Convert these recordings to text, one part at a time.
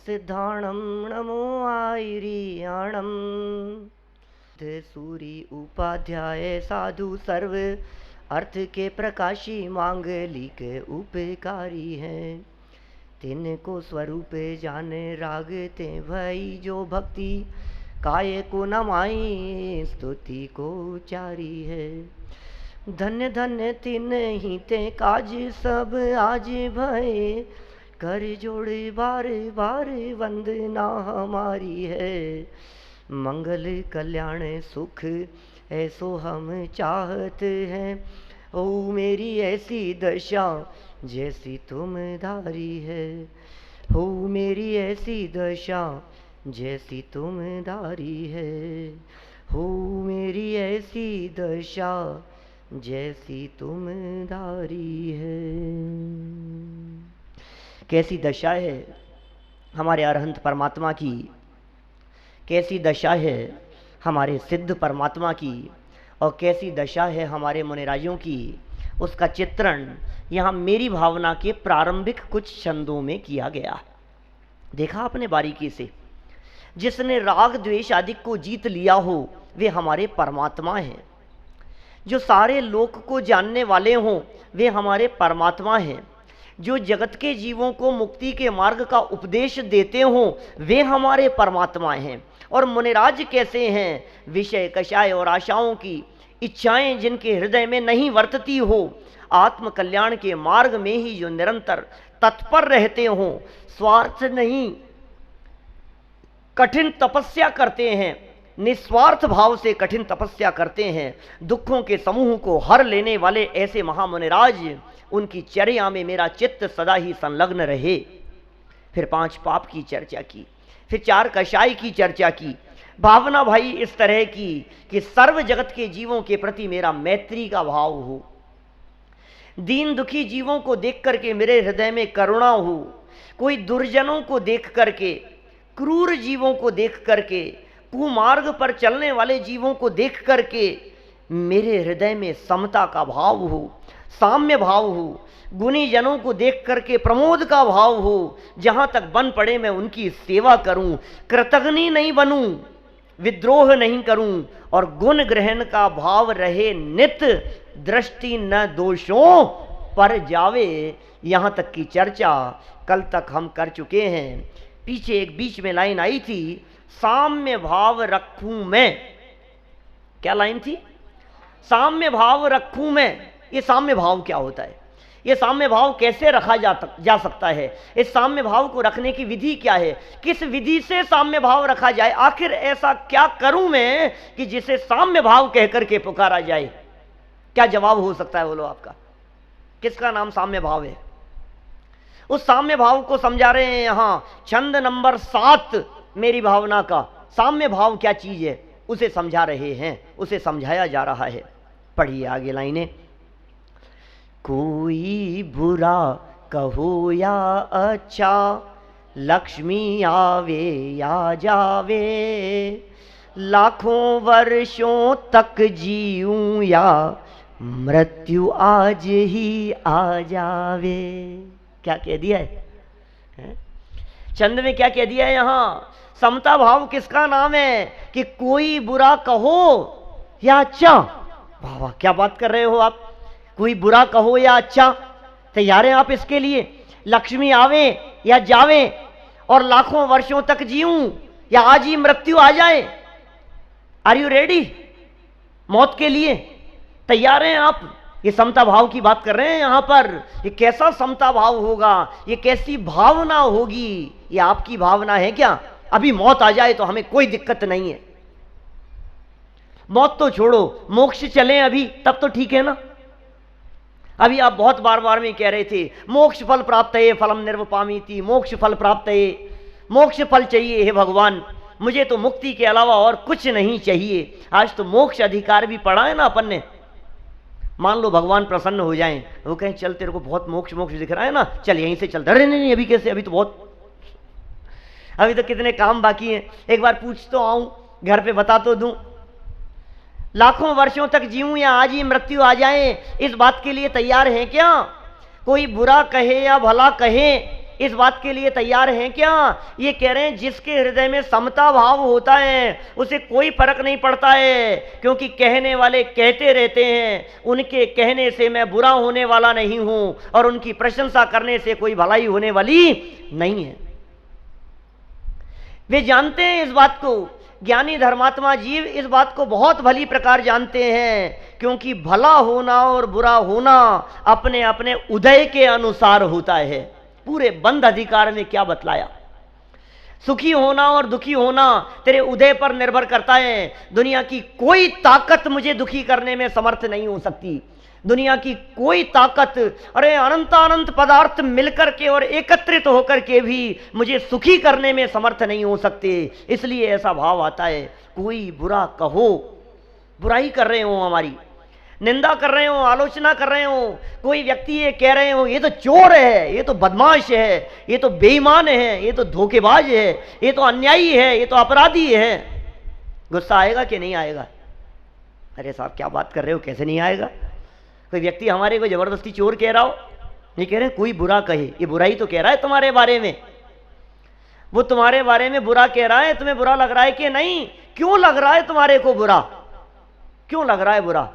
सिद्धाणम नमो आयरियाणम। सूरी उपाध्याय साधु सर्व अर्थ के प्रकाशी मांगलिक उपकारी हैं। तिनको स्वरूप जाने रागते भई जो भक्ति काय को नमाई स्तुति को उचारी है। धन्य धन्य तिन ही ते काज सब आज भय कर जोड़े बार बार वंदना हमारी है। मंगल कल्याण सुख ऐसो हम चाहत हैं। ओ मेरी ऐसी दशा जैसी तुम धारी है। हो मेरी ऐसी दशा जैसी तुम धारी है। हो मेरी ऐसी दशा जैसी तुम धारी है। कैसी दशा है हमारे अरहंत परमात्मा की, कैसी दशा है हमारे सिद्ध परमात्मा की, और कैसी दशा है हमारे मुनिराजों की, उसका चित्रण यहाँ मेरी भावना के प्रारंभिक कुछ छंदों में किया गया। देखा आपने बारीकी से, जिसने राग द्वेष आदि को जीत लिया हो वे हमारे परमात्मा हैं। जो सारे लोक को जानने वाले हों वे हमारे परमात्मा हैं। जो जगत के जीवों को मुक्ति के मार्ग का उपदेश देते हों वे हमारे परमात्मा हैं। और मुनिराज कैसे हैं? विषय कषाय और आशाओं की इच्छाएं जिनके हृदय में नहीं वर्तती हो, आत्म कल्याण के मार्ग में ही जो निरंतर तत्पर रहते हों, स्वार्थ नहीं कठिन तपस्या करते हैं, निस्वार्थ भाव से कठिन तपस्या करते हैं, दुखों के समूह को हर लेने वाले ऐसे महामुनिराज, उनकी चर्या में मेरा चित्त सदा ही संलग्न रहे। फिर 5 पाप की चर्चा की, फिर 4 कषाय की चर्चा की। भावना भाई इस तरह की कि सर्व जगत के जीवों के प्रति मेरा मैत्री का भाव हो, दीन दुखी जीवों को देख करके मेरे हृदय में करुणा हो, कोई दुर्जनों को देख करके, क्रूर जीवों को देख करके, कुमार्ग पर चलने वाले जीवों को देख करके मेरे हृदय में समता का भाव हो, साम्य भाव हो, गुणी जनों को देख करके प्रमोद का भाव हो। जहां तक बन पड़े मैं उनकी सेवा करूं, कृतघ्नि नहीं बनूं, विद्रोह नहीं करूं, और गुण ग्रहण का भाव रहे नित, दृष्टि न दोषों पर जावे। यहां तक की चर्चा कल तक हम कर चुके हैं। पीछे एक बीच में लाइन आई थी, साम्य भाव रखूं मैं। क्या लाइन थी? साम्य भाव रखूं मैं। ये साम्य भाव क्या होता है? ये साम्य भाव कैसे रखा जा सकता है? इस साम्य भाव को रखने की विधि क्या है? किस विधि से साम्य भाव रखा जाए? आखिर ऐसा क्या करूं मैं कि जिसे साम्य भाव कहकर के पुकारा जाए? क्या जवाब हो सकता है बोलो आपका? किसका नाम साम्य भाव है? उस साम्य भाव को समझा रहे हैं यहां छंद नंबर 7 मेरी भावना का। साम्य भाव क्या चीज है उसे समझा रहे हैं, उसे समझाया जा रहा है। पढ़िए आगे लाइनें। कोई बुरा कहो या अच्छा, लक्ष्मी आवे या जावे, लाखों वर्षों तक जीऊं या मृत्यु आज ही आ जावे। क्या कह दिया है? चंद में क्या कह दिया है यहां? समता भाव किसका नाम है? कि कोई बुरा कहो या अच्छा। वाह वाह, क्या बात कर रहे हो आप! कोई बुरा कहो या अच्छा, तैयार हैं आप इसके लिए? लक्ष्मी आवे या जावे, और लाखों वर्षों तक जीऊं या आज ही मृत्यु आ जाए। Are you ready? मौत के लिए तैयार हैं आप? ये समता भाव की बात कर रहे हैं यहां पर। ये कैसा समता भाव होगा? ये कैसी भावना होगी? ये आपकी भावना है क्या? अभी मौत आ जाए तो हमें कोई दिक्कत नहीं है, मौत तो छोड़ो, मोक्ष चलें अभी तब तो ठीक है ना। अभी आप बहुत बार बार में कह रहे थे मोक्ष फल प्राप्त है, फलम निर्वपामीति, मोक्ष फल प्राप्त है, मोक्ष फल चाहिए हे भगवान, मुझे तो मुक्ति के अलावा और कुछ नहीं चाहिए। आज तो मोक्ष अधिकार भी पढ़ा है ना अपन ने। मान लो भगवान प्रसन्न हो जाएं, वो कहें चल तेरे को बहुत मोक्ष मोक्ष दिख रहा है ना, चल यहीं से चल। अरे नहीं, अभी कैसे, अभी तो बहुत, अभी तो कितने काम बाकी हैं, एक बार पूछ तो आऊं, घर पे बता तो दूं। लाखों वर्षों तक जीऊं या आज ही मृत्यु आ जाए, इस बात के लिए तैयार हैं क्या? कोई बुरा कहे या भला कहे, इस बात के लिए तैयार हैं क्या? ये कह रहे हैं जिसके हृदय में समता भाव होता है उसे कोई फर्क नहीं पड़ता है, क्योंकि कहने वाले कहते रहते हैं, उनके कहने से मैं बुरा होने वाला नहीं हूं और उनकी प्रशंसा करने से कोई भलाई होने वाली नहीं है। वे जानते हैं इस बात को, ज्ञानी धर्मात्मा जीव इस बात को बहुत भली प्रकार जानते हैं, क्योंकि भला होना और बुरा होना अपने अपने उदय के अनुसार होता है। पूरे बंद अधिकार में क्या बतलाया, सुखी होना और दुखी होना तेरे उदय पर निर्भर करता है। दुनिया की कोई ताकत मुझे दुखी करने में समर्थ नहीं हो सकती, दुनिया की कोई ताकत, अरे अनंत पदार्थ मिलकर के और एकत्रित होकर के भी मुझे सुखी करने में समर्थ नहीं हो सकते। इसलिए ऐसा भाव आता है, कोई बुरा कहो, बुराई कर रहे हो, हमारी निंदा कर रहे हो, आलोचना कर रहे हो, कोई व्यक्ति ये कह रहे हो ये तो चोर है, ये तो बदमाश है, ये तो बेईमान है, ये तो धोखेबाज है, ये तो अन्यायी है, ये तो अपराधी है, गुस्सा आएगा कि नहीं आएगा? अरे साहब क्या बात कर रहे हो, कैसे नहीं आएगा? कोई व्यक्ति हमारे को जबरदस्ती चोर कह रहा हो, नहीं कह रहे कोई बुरा कहे, ये बुराई तो कह रहा है तुम्हारे बारे में, वो तुम्हारे बारे में बुरा कह रहा है, तुम्हें बुरा लग रहा है कि नहीं? क्यों लग रहा है तुम्हारे को बुरा, क्यों लग रहा है बुरा?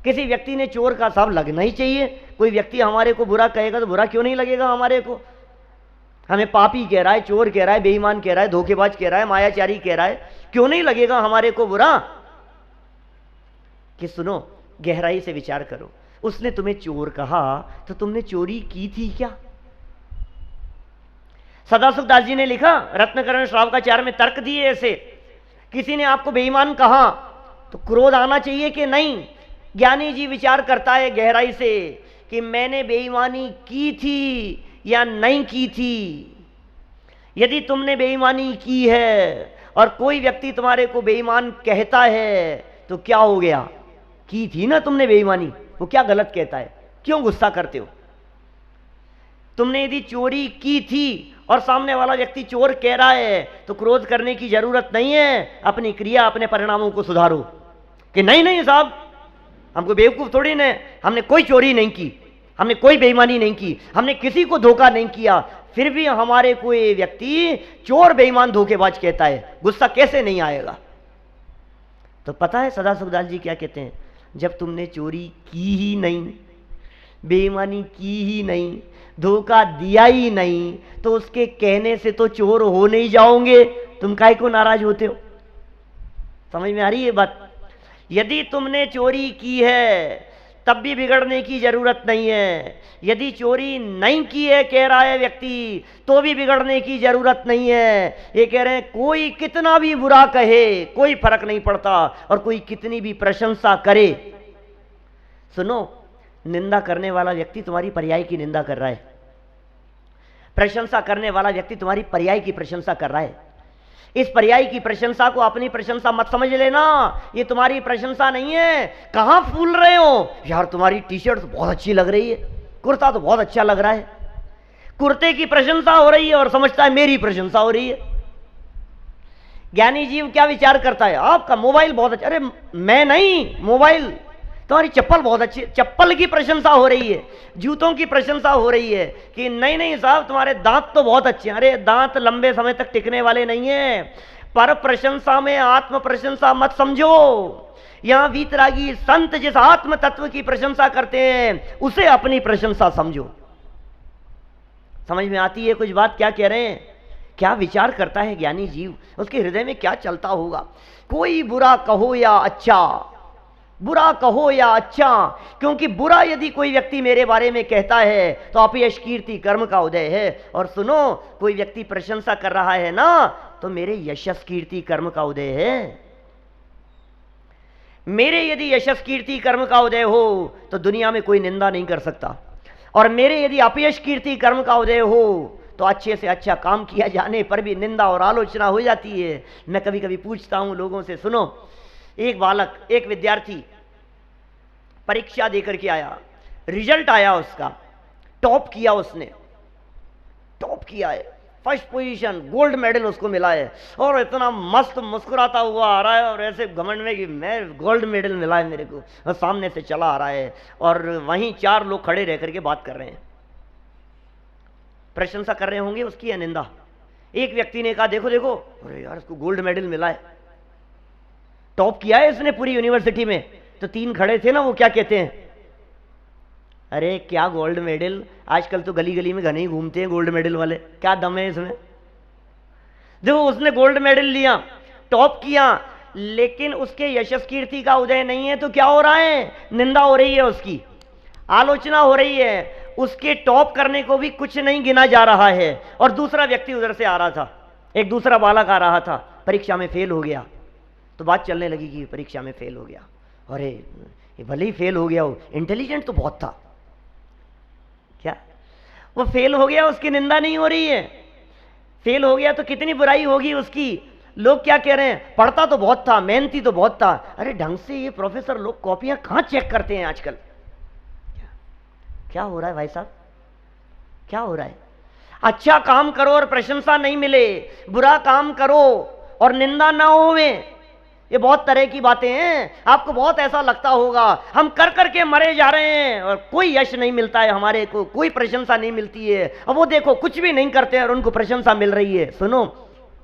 किसी व्यक्ति ने चोर का साहब लगना ही चाहिए, कोई व्यक्ति हमारे को बुरा कहेगा तो बुरा क्यों नहीं लगेगा हमारे को? हमें पापी कह रहा है, चोर कह रहा है, बेईमान कह रहा है, धोखेबाज कह रहा है, मायाचारी कह रहा है, क्यों नहीं लगेगा हमारे को बुरा? कि सुनो, गहराई से विचार करो, उसने तुम्हें चोर कहा तो तुमने चोरी की थी क्या? सदाशिव दास जी ने लिखा रत्नकरण श्रावकाचार्य में तर्क दिए ऐसे, किसी ने आपको बेईमान कहा तो क्रोध आना चाहिए कि नहीं? ज्ञानी जी विचार करता है गहराई से कि मैंने बेईमानी की थी या नहीं की थी। यदि तुमने बेईमानी की है और कोई व्यक्ति तुम्हारे को बेईमान कहता है तो क्या हो गया? की थी ना तुमने बेईमानी, वो क्या गलत कहता है, क्यों गुस्सा करते हो? तुमने यदि चोरी की थी और सामने वाला व्यक्ति चोर कह रहा है तो क्रोध करने की जरूरत नहीं है, अपनी क्रिया अपने परिणामों को सुधारो कि नहीं नहीं साहब हमको बेवकूफ थोड़ी न, हमने कोई चोरी नहीं की, हमने कोई बेईमानी नहीं की, हमने किसी को धोखा नहीं किया, फिर भी हमारे को ये व्यक्ति चोर बेईमान धोखेबाज कहता है, गुस्सा कैसे नहीं आएगा? तो पता है सदाशिव दास जी क्या कहते हैं, जब तुमने चोरी की ही नहीं, बेईमानी की ही नहीं, धोखा दिया ही नहीं, तो उसके कहने से तो चोर हो नहीं जाओगे, तुम काहे को नाराज होते हो? समझ में आ रही है बात? यदि तुमने चोरी की है तब भी बिगड़ने की जरूरत नहीं है, यदि चोरी नहीं की है कह रहा है व्यक्ति तो भी बिगड़ने की जरूरत नहीं है। ये कह रहे हैं कोई कितना भी बुरा कहे कोई फर्क नहीं पड़ता और कोई कितनी भी प्रशंसा करे। सुनो, निंदा करने वाला व्यक्ति तुम्हारी पर्याय की निंदा कर रहा है, प्रशंसा करने वाला व्यक्ति तुम्हारी पर्याय की प्रशंसा कर रहा है। इस पर्याय की प्रशंसा को अपनी प्रशंसा मत समझ लेना, ये तुम्हारी प्रशंसा नहीं है। कहां फूल रहे हो यार, तुम्हारी टी शर्ट तो बहुत अच्छी लग रही है, कुर्ता तो बहुत अच्छा लग रहा है, कुर्ते की प्रशंसा हो रही है और समझता है मेरी प्रशंसा हो रही है। ज्ञानी जीव क्या विचार करता है, आपका मोबाइल बहुत अच्छा, अरे मैं नहीं, मोबाइल, तुम्हारी चप्पल बहुत अच्छी, चप्पल की प्रशंसा हो रही है, जूतों की प्रशंसा हो रही है कि नहीं नहीं साहब तुम्हारे दांत तो बहुत अच्छे हैं, अरे दांत लंबे समय तक टिकने वाले नहीं है। पर प्रशंसा में आत्म प्रशंसा मत समझो। यहां वीतरागी संत जिस आत्म तत्व की प्रशंसा करते हैं उसे अपनी प्रशंसा समझो। समझ में आती है कुछ बात क्या कह रहे हैं? क्या विचार करता है ज्ञानी जीव, उसके हृदय में क्या चलता होगा? कोई बुरा कहो या अच्छा, बुरा कहो या अच्छा, क्योंकि बुरा यदि कोई व्यक्ति मेरे बारे में कहता है तो अपयश कीर्ति कर्म का उदय है, और सुनो कोई व्यक्ति प्रशंसा कर रहा है ना तो मेरे यशस कीर्ति कर्म का उदय है। मेरे यदि यशस कीर्ति कर्म का उदय हो तो दुनिया में कोई निंदा नहीं कर सकता, और मेरे यदि अपयश कीर्ति कर्म का उदय हो तो अच्छे से अच्छा काम किया जाने पर भी निंदा और आलोचना हो जाती है। मैं कभी कभी पूछता हूं लोगों से, सुनो एक बालक, एक विद्यार्थी परीक्षा देकर के आया, रिजल्ट आया उसका, टॉप किया उसने, टॉप किया है, फर्स्ट पोजीशन, गोल्ड मेडल उसको मिला है, और इतना मस्त मुस्कुराता हुआ आ रहा है और ऐसे घमंड में कि मैं गोल्ड मेडल मिला है मेरे को, और सामने से चला आ रहा है और वहीं 4 लोग खड़े रह करके बात कर रहे हैं। प्रशंसा कर रहे होंगे उसकी या निंदा? एक व्यक्ति ने कहा देखो देखो, अरे यार इसको गोल्ड मेडल मिला है, टॉप किया है इसने पूरी यूनिवर्सिटी में। तो 3 खड़े थे ना, वो क्या कहते हैं, अरे क्या गोल्ड मेडल, आजकल तो गली गली में घने ही घूमते हैं गोल्ड मेडल वाले, क्या दम है इसमें। देखो उसने गोल्ड मेडल लिया, टॉप किया, लेकिन उसके यशस कीर्ति का उदय नहीं है, तो क्या हो रहा है, निंदा हो रही है, उसकी आलोचना हो रही है, उसके टॉप करने को भी कुछ नहीं गिना जा रहा है। और दूसरा व्यक्ति उधर से आ रहा था, एक दूसरा बालक आ रहा था, परीक्षा में फेल हो गया। तो बात चलने लगी कि परीक्षा में फेल हो गया, अरे ये भले ही फेल हो गया हो, इंटेलिजेंट तो बहुत था। क्या वो फेल हो गया, उसकी निंदा नहीं हो रही है। फेल हो गया तो कितनी बुराई होगी उसकी। लोग क्या कह रहे हैं, पढ़ता तो बहुत था, मेहनती तो बहुत था। अरे ढंग से ये प्रोफेसर लोग कॉपियां कहां चेक करते हैं आजकल। क्या हो रहा है भाई साहब, क्या हो रहा है। अच्छा काम करो और प्रशंसा नहीं मिले, बुरा काम करो और निंदा ना होवे, ये बहुत तरह की बातें हैं। आपको बहुत ऐसा लगता होगा हम कर करके मरे जा रहे हैं और कोई यश नहीं मिलता है, हमारे को कोई प्रशंसा नहीं मिलती है। अब वो देखो कुछ भी नहीं करते हैं और उनको प्रशंसा मिल रही है। सुनो,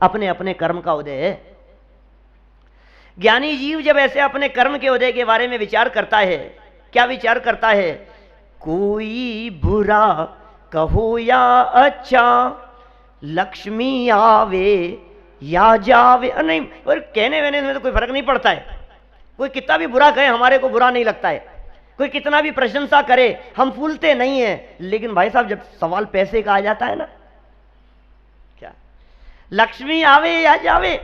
अपने अपने कर्म का उदय है। ज्ञानी जीव जब ऐसे अपने कर्म के उदय के बारे में विचार करता है, क्या विचार करता है, कोई बुरा कहो या अच्छा, लक्ष्मी आवे या जावे, नहीं और कहने वहने में तो कोई फर्क नहीं पड़ता है। कोई कितना भी बुरा कहे हमारे को बुरा नहीं लगता है, कोई कितना भी प्रशंसा करे हम फूलते नहीं है। लेकिन भाई साहब जब सवाल पैसे का आ जाता है ना, क्या लक्ष्मी आवे या जावे,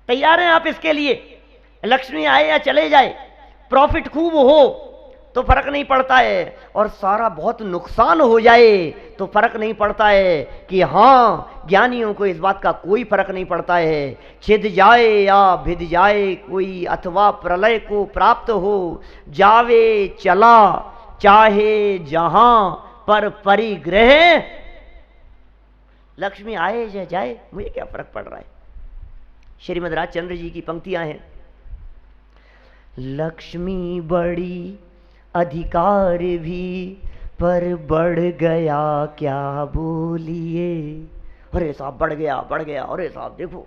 तैयार हैं आप इसके लिए, लक्ष्मी आए या चले जाए, प्रॉफिट खूब हो तो फर्क नहीं पड़ता है, और सारा बहुत नुकसान हो जाए तो फर्क नहीं पड़ता है। कि हां, ज्ञानियों को इस बात का कोई फर्क नहीं पड़ता है, छिद जाए या भिद जाए कोई, अथवा प्रलय को प्राप्त हो जावे चला, चाहे जहां पर परिग्रह, लक्ष्मी आए या जाए मुझे क्या फर्क पड़ रहा है। श्रीमद राजचंद्र जी की पंक्तियां हैं, लक्ष्मी बड़ी अधिकार भी पर बढ़ गया क्या बोलिए। अरे साहब बढ़ गया बढ़ गया, अरे साहब देखो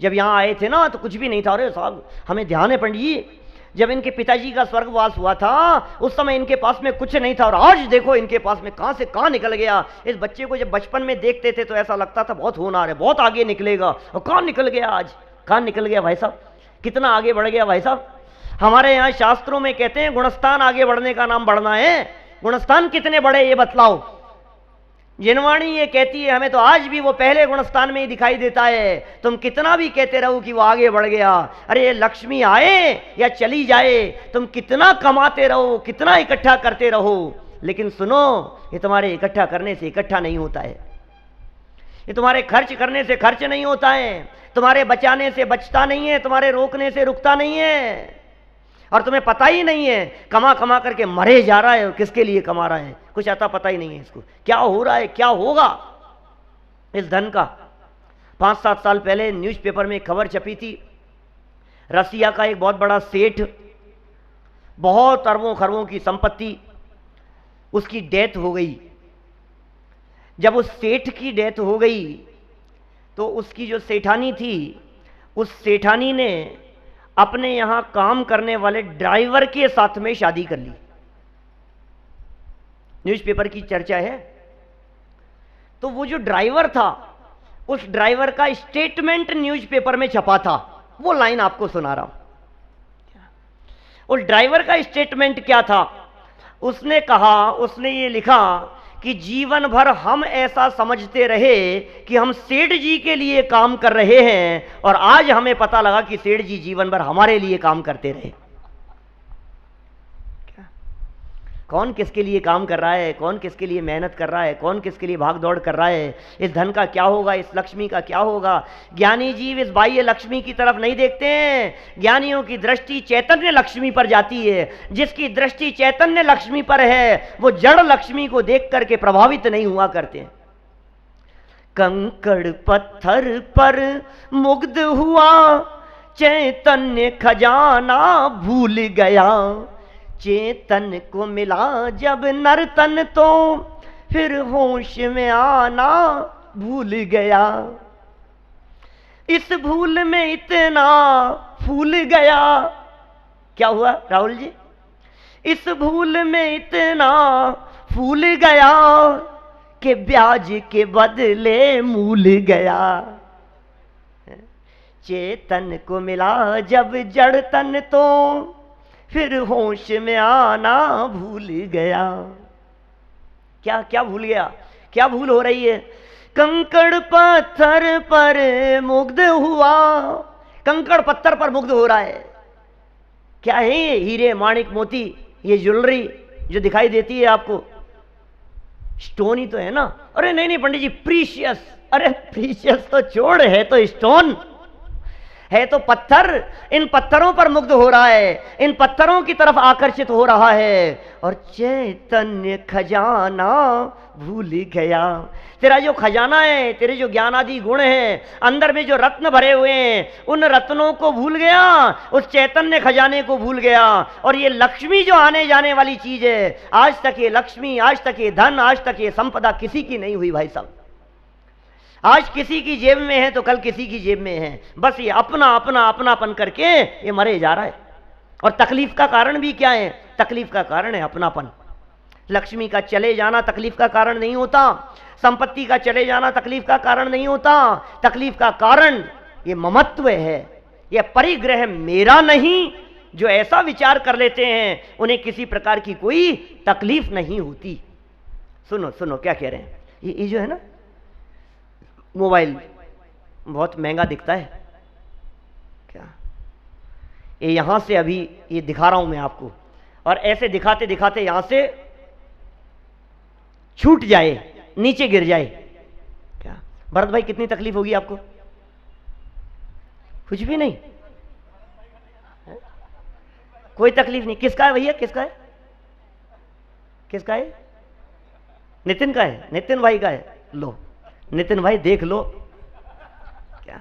जब यहाँ आए थे ना तो कुछ भी नहीं था, अरे साहब हमें ध्यान है पंडित जी, जब इनके पिताजी का स्वर्गवास हुआ था उस समय इनके पास में कुछ नहीं था, और आज देखो इनके पास में कहां से कहां निकल गया। इस बच्चे को जब बचपन में देखते थे तो ऐसा लगता था बहुत होनहार है, बहुत आगे निकलेगा, और कहां निकल गया, आज कहां निकल गया भाई साहब, कितना आगे बढ़ गया भाई साहब। हमारे यहाँ शास्त्रों में कहते हैं गुणस्थान आगे बढ़ने का नाम बढ़ना है। गुणस्थान कितने बड़े ये बतलाओ। जिनवाणी ये कहती है हमें तो आज भी वो पहले गुणस्थान में ही दिखाई देता है। तुम कितना भी कहते रहो कि वो आगे बढ़ गया, अरे ये लक्ष्मी आए या चली जाए, तुम कितना कमाते रहो, कितना इकट्ठा करते रहो, लेकिन सुनो ये तुम्हारे इकट्ठा करने से इकट्ठा नहीं होता है, ये तुम्हारे खर्च करने से खर्च नहीं होता है, तुम्हारे बचाने से बचता नहीं है, तुम्हारे रोकने से रुकता नहीं है, और तुम्हें पता ही नहीं है कमा कमा करके मरे जा रहा है, और किसके लिए कमा रहा है कुछ आता पता ही नहीं है इसको, क्या हो रहा है क्या होगा इस धन का। 5-7 साल पहले न्यूज़पेपर में खबर छपी थी, रसिया का एक बहुत बड़ा सेठ, बहुत अरबों खरबों की संपत्ति, उसकी डेथ हो गई। जब उस सेठ की डेथ हो गई तो उसकी जो सेठानी थी, उस सेठानी ने अपने यहां काम करने वाले ड्राइवर के साथ में शादी कर ली। न्यूज़पेपर की चर्चा है। तो वो जो ड्राइवर था, उस ड्राइवर का स्टेटमेंट न्यूज़पेपर में छपा था, वो लाइन आपको सुना रहा हूं। उस ड्राइवर का स्टेटमेंट क्या था, उसने कहा, उसने ये लिखा कि जीवन भर हम ऐसा समझते रहे कि हम सेठ जी के लिए काम कर रहे हैं, और आज हमें पता लगा कि सेठ जी जीवन भर हमारे लिए काम करते रहे। क्या? कौन किसके लिए काम कर रहा है, कौन किसके लिए मेहनत कर रहा है, कौन किसके लिए भाग दौड़ कर रहा है, इस धन का क्या होगा, इस लक्ष्मी का क्या होगा। ज्ञानी जीव इस बाह्य लक्ष्मी की तरफ नहीं देखते हैं। ज्ञानियों की दृष्टि चैतन्य लक्ष्मी पर जाती है। जिसकी दृष्टि चैतन्य लक्ष्मी पर है वो जड़ लक्ष्मी को देख करके प्रभावित नहीं हुआ करते हैं। कंकड़ पत्थर पर मुग्ध हुआ, चैतन्य खजाना भूल गया, चेतन को मिला जब नर्तन तो फिर होश में आना भूल गया। इस भूल में इतना फूल गया। क्या हुआ राहुल जी? इस भूल में इतना फूल गया कि ब्याज के बदले मूल गया। चेतन को मिला जब जड़ तन तो फिर होश में आना भूल गया। क्या क्या भूल गया? क्या भूल हो रही है? कंकड़ पत्थर पर मुग्ध हुआ। कंकड़ पत्थर पर मुग्ध हो रहा है। क्या है ये? हीरे माणिक मोती, ये ज्वेलरी जो दिखाई देती है आपको, स्टोन ही तो है ना? अरे नहीं नहीं पंडित जी, प्रीशियस। अरे प्रीशियस तो छोड़, है तो स्टोन, है तो पत्थर। इन पत्थरों पर मुग्ध हो रहा है, इन पत्थरों की तरफ आकर्षित हो रहा है और चैतन्य खजाना भूल गया। तेरा जो खजाना है, तेरे जो ज्ञान आदि गुण हैं, अंदर में जो रत्न भरे हुए हैं, उन रत्नों को भूल गया, उस चैतन्य खजाने को भूल गया। और ये लक्ष्मी जो आने जाने वाली चीज है, आज तक ये लक्ष्मी, आज तक ये धन, आज तक ये संपदा किसी की नहीं हुई भाई साहब। आज किसी की जेब में है तो कल किसी की जेब में है। बस ये अपना अपना अपनापन करके ये मरे जा रहा है। और तकलीफ का कारण भी क्या है? तकलीफ का कारण है अपनापन। लक्ष्मी का चले जाना तकलीफ का कारण नहीं होता, संपत्ति का चले जाना तकलीफ का कारण नहीं होता। तकलीफ का कारण ये ममत्व है, ये परिग्रह मेरा नहीं। जो ऐसा विचार कर लेते हैं उन्हें किसी प्रकार की कोई तकलीफ नहीं होती। सुनो सुनो क्या कह रहे हैं। ये जो है ना मोबाइल, बहुत महंगा दिखता है क्या? ये यहां से अभी ये दिखा रहा हूं मैं आपको, और ऐसे दिखाते दिखाते यहां से छूट जाए, नीचे गिर जाए, क्या भरत भाई कितनी तकलीफ होगी आपको? कुछ भी नहीं, कोई तकलीफ नहीं। किसका है भैया? किसका है? किसका है? नितिन का है, नितिन भाई का है। लो नितिन भाई देख लो, क्या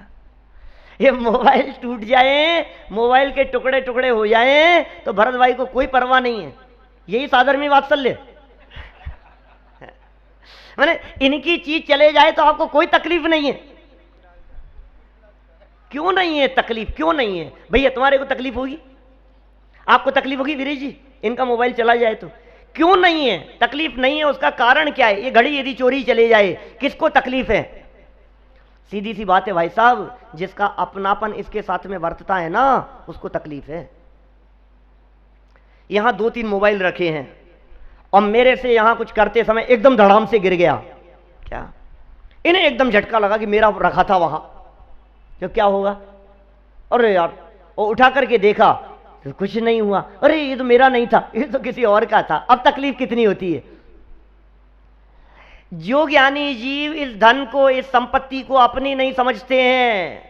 ये मोबाइल टूट जाए, मोबाइल के टुकड़े टुकड़े हो जाए तो भरत भाई को कोई परवाह नहीं है। यही साधर्मी वात्सल्य। मैंने इनकी चीज चले जाए तो आपको कोई तकलीफ नहीं है। क्यों नहीं है तकलीफ? क्यों नहीं है भैया? तुम्हारे को तकलीफ होगी, आपको तकलीफ होगी वीरेश जी, इनका मोबाइल चला जाए तो। क्यों नहीं है तकलीफ? नहीं है, उसका कारण क्या है? ये घड़ी यदि चोरी चले जाए किसको तकलीफ है? सीधी सी बात है भाई साहब, जिसका अपनापन इसके साथ में वर्तता है ना, उसको तकलीफ है। यहां 2-3 मोबाइल रखे हैं और मेरे से यहां कुछ करते समय एकदम धड़ाम से गिर गया, क्या इन्हें एकदम झटका लगा कि मेरा रखा था वहां, तो क्या होगा? अरे यार, वो उठा करके देखा तो कुछ नहीं हुआ। अरे ये तो मेरा नहीं था, ये तो किसी और का था। अब तकलीफ कितनी होती है? जो ज्ञानी जीव इस धन को, इस संपत्ति को अपनी नहीं समझते हैं,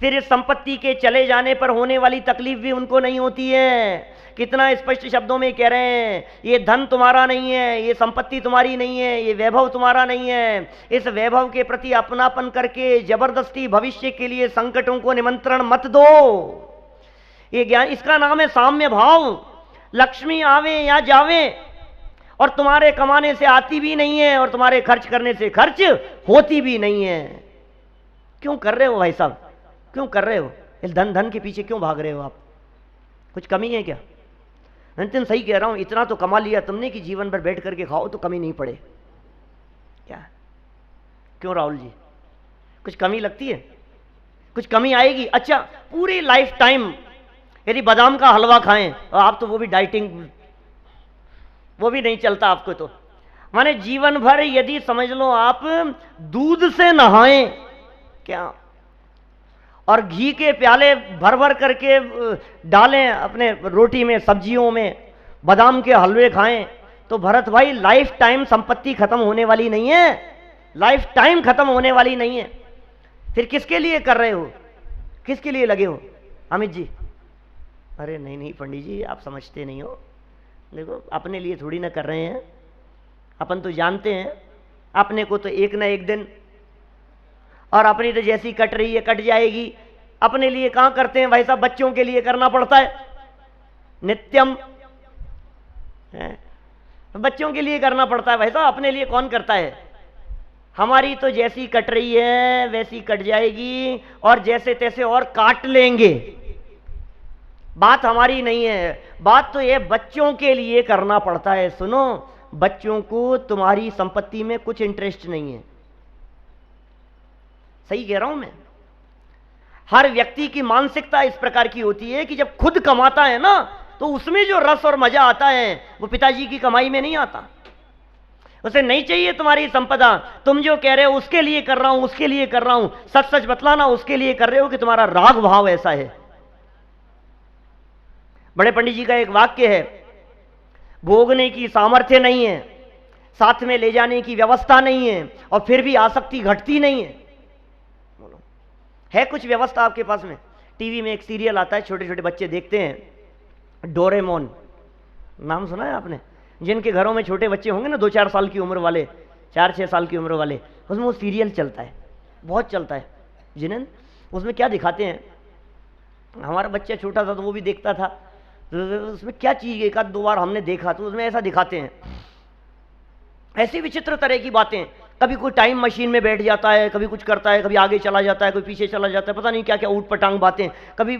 फिर इस संपत्ति के चले जाने पर होने वाली तकलीफ भी उनको नहीं होती है। कितना स्पष्ट शब्दों में कह रहे हैं, ये धन तुम्हारा नहीं है, ये संपत्ति तुम्हारी नहीं है, ये वैभव तुम्हारा नहीं है। इस वैभव के प्रति अपनापन करके जबरदस्ती भविष्य के लिए संकटों को निमंत्रण मत दो। ये ज्ञान, इसका नाम है साम्य भाव। लक्ष्मी आवे या जावे, और तुम्हारे कमाने से आती भी नहीं है और तुम्हारे खर्च करने से खर्च होती भी नहीं है। क्यों कर रहे हो भाई साहब? क्यों कर रहे हो? इस धन के पीछे क्यों भाग रहे हो आप? कुछ कमी है क्या? नितिन सही कह रहा हूं, इतना तो कमा लिया तुमने कि जीवन भर बैठ करके खाओ तो कमी नहीं पड़े क्या? क्यों राहुल जी, कुछ कमी लगती है? कुछ कमी आएगी? अच्छा, पूरी लाइफ टाइम यदि बादाम का हलवा खाएं, और आप तो वो भी डाइटिंग, वो भी नहीं चलता आपको, तो माने जीवन भर यदि समझ लो आप दूध से नहाएं क्या, और घी के प्याले भर भर करके डालें अपने रोटी में, सब्जियों में, बादाम के हलवे खाएं, तो भरत भाई लाइफ टाइम संपत्ति खत्म होने वाली नहीं है, लाइफ टाइम खत्म होने वाली नहीं है। फिर किसके लिए कर रहे हो? किसके लिए लगे हो अमित जी? अरे नहीं नहीं पंडित जी, आप समझते नहीं हो। देखो, अपने लिए थोड़ी ना कर रहे हैं, अपन तो जानते हैं अपने को तो एक ना एक दिन, और अपनी तो जैसी कट रही है कट जाएगी। अपने लिए कहां करते हैं भाई साहब? बच्चों के लिए करना पड़ता है नित्यम है। बच्चों के लिए करना पड़ता है भाई साहब, अपने लिए कौन करता है। हमारी तो जैसी कट रही है वैसी कट जाएगी और जैसे तैसे और काट लेंगे। बात हमारी नहीं है, बात तो ये बच्चों के लिए करना पड़ता है। सुनो, बच्चों को तुम्हारी संपत्ति में कुछ इंटरेस्ट नहीं है। सही कह रहा हूं मैं। हर व्यक्ति की मानसिकता इस प्रकार की होती है कि जब खुद कमाता है ना तो उसमें जो रस और मजा आता है वो पिताजी की कमाई में नहीं आता। उसे नहीं चाहिए तुम्हारी संपदा, तुम जो कह रहे हो उसके लिए कर रहा हूं, उसके लिए कर रहा हूं, सच सच बतलाना उसके लिए कर रहे हो कि तुम्हारा राग भाव ऐसा है। बड़े पंडित जी का एक वाक्य है, भोगने की सामर्थ्य नहीं है, साथ में ले जाने की व्यवस्था नहीं है और फिर भी आसक्ति घटती नहीं है। बोलो, है कुछ व्यवस्था आपके पास में? टीवी में एक सीरियल आता है, छोटे छोटे बच्चे देखते हैं, डोरेमोन, नाम सुना है आपने? जिनके घरों में छोटे बच्चे होंगे ना, 2-4 साल की उम्र वाले, 4-6 साल की उम्र वाले, उसमें वो सीरियल चलता है, बहुत चलता है। जिन्हें उसमें क्या दिखाते हैं, हमारा बच्चा छोटा था तो वो भी देखता था, तो उसमें क्या चीज़ एक आध दो बार हमने देखा तो उसमें ऐसा दिखाते हैं, ऐसी विचित्र तरह की बातें। कभी कोई टाइम मशीन में बैठ जाता है, कभी कुछ करता है, कभी आगे चला जाता है, कोई पीछे चला जाता है, पता नहीं क्या क्या ऊट पटांग बातें। कभी